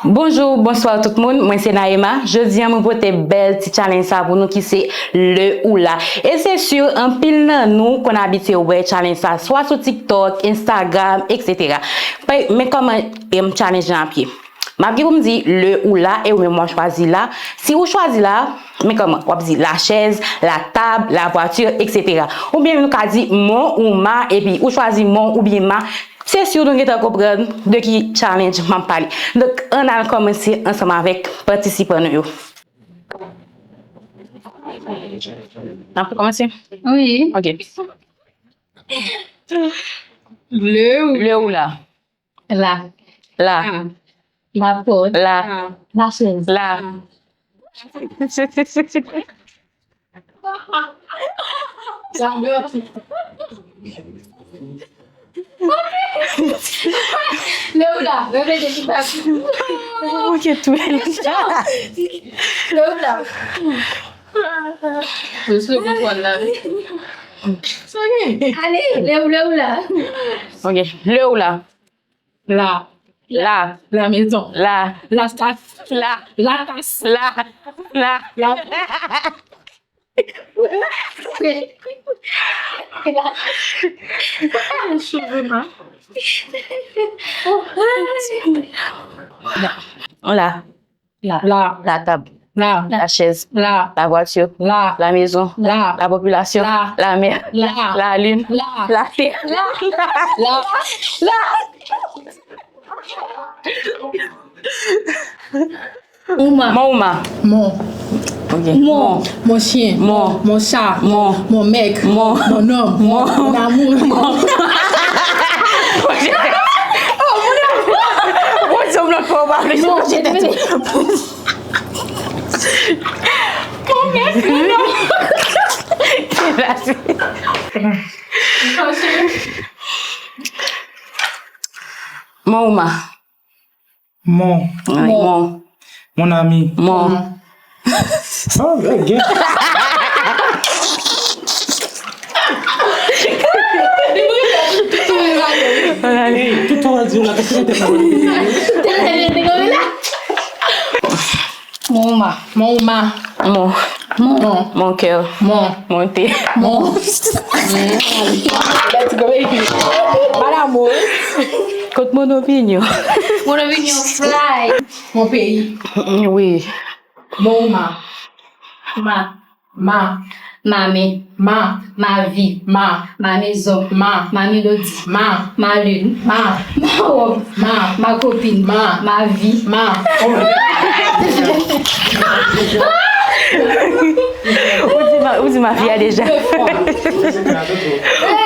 Bonjour, bonsoir tout le monde. Moi c'est Naïma. Je viens me porter belle petit challenge ça pour nous qui c'est le ou la. Et c'est sûr en pile nan nous qu'on habitué ouais challenge ça soit sur TikTok, Instagram, etc. Mais comment me challenge en pied? Ma vie vous me dit le ou la et ou moi choisi là. Si vous choisissez là, mais comment? On dit la chaise, la table, la voiture, etc. Ou bien nous ka dit mon ou ma et puis ou choisi mon ou bien ma. C'est sûr que nous allons comprendre de qui challenge m'en parler. Donc, on a commencé ensemble avec participants. On peut commencer? Oui. Ok. Le ou là? Là. Là. La porte. Là. La chaise. Là. Le ou là. Répétez pas. Ok, tout est là. Le ou là. Je suis le contrôle là. Allez, le ou là. Ok. Le ou là? Là. Là. La maison. Là. La tasse. Là. La tasse. Là. Là. La. Les cheveux, là. Là. Là. Là. La table. Là. La chaise. Là. La voiture. Là. La maison. Là. La population. Là. La mer. Là. La lune. Là. La terre. Là. Ouma. Mon. Mon. Ok. Mon chien. Mon chat. Mon mec. Mon homme. Mon amour. Mon Mon ami. Oh, bien. Tout va dire là, qu'est-ce que tu Mon cœur. Mon thé. Contre mon opinion. Mon opinion fly. Mon pays. Oui. Mon mamie, ma vie, ma maison, ma mélodie, ma lune, ma robe, ma copine, ma vie, Où dit ma vie a déjà?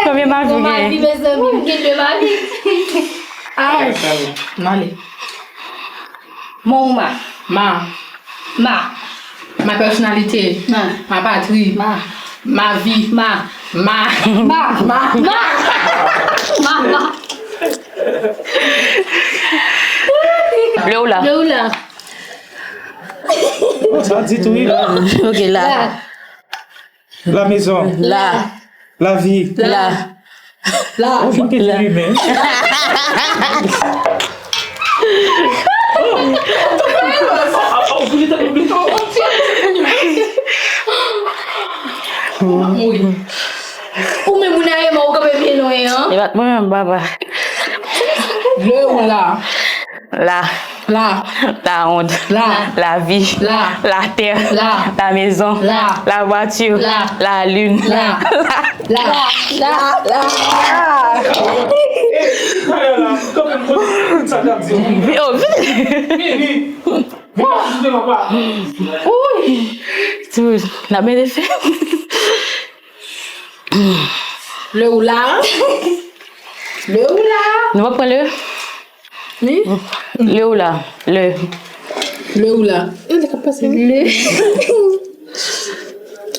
Combien ma vie? Ma vie, mes amis, de ma vie. Allez. Mon ma personnalité, ma patrie, ma vie, ma. Le ou là? Ça dit tout, là. Ok, là. La maison. Là. La vie. Là. On vient de dire lui-même. Oui. Ou même vous n'avez pas encore bien loin, hein? Il va moi-même, baba. Le ou là? Là. La honte. La vie. La terre. La maison. La voiture. La lune. Oui. Tu n'as pas fait. Le ou là? Nous va prendre le. Oui? Le ou là? Le ou là?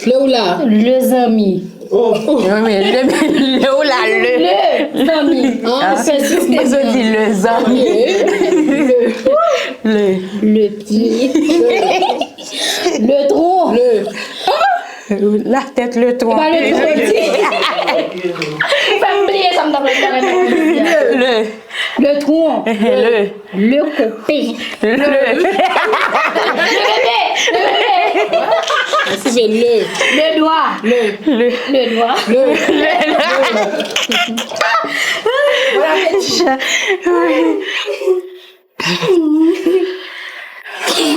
Le ou là? Les amis. Oh. Mais le ou là? Les amis. Je dis les amis. Le petit. Le tronc. La tête, le tronc. Le tronc. Pas oublier ça me donne Le Le tronc. Le copain. le C'est le doigt. Le doigt.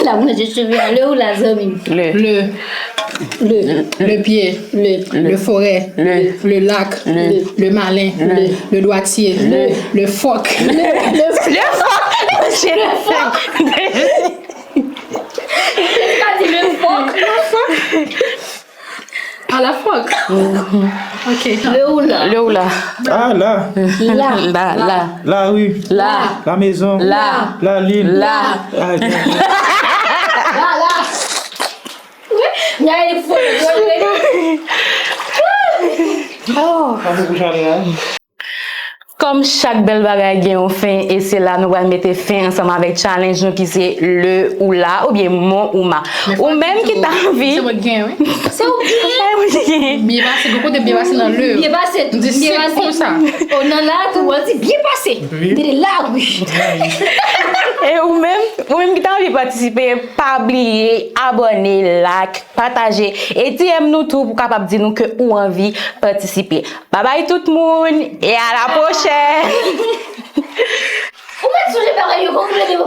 La moune de cheveux, le ou la zone. Le pied, le forêt, le lac, le malin, le doigtier, le phoque. J'ai le phoque. Le phoque. Ah, la phoque. Ok. Le ou là. Le ou là. Ah, là. Là. La rue. Là. La maison. Là. La ligne. Là. Ah, bien. Il y a une fois. Comme chaque belle bagaille a un fin, et c'est là nous allons mettre fin ensemble avec challenge nous qui c'est le ou la ou bien mon ou ma. Ou même qui t'a envie. C'est votre gain, oui. C'est oublié. Bien passé, beaucoup de bien passé dans le. Bien passé. C'est comme ça. On en a tout, on dit bien passé. De là, oui. Et ou même qui t'a envie de participer, pas oublier, abonner, like, partager et DM nous tout pour capable dire nous que ou envie participer. Bye bye tout le monde et à la prochaine. Vous m'êtes sur les pareils, vous comprenez vos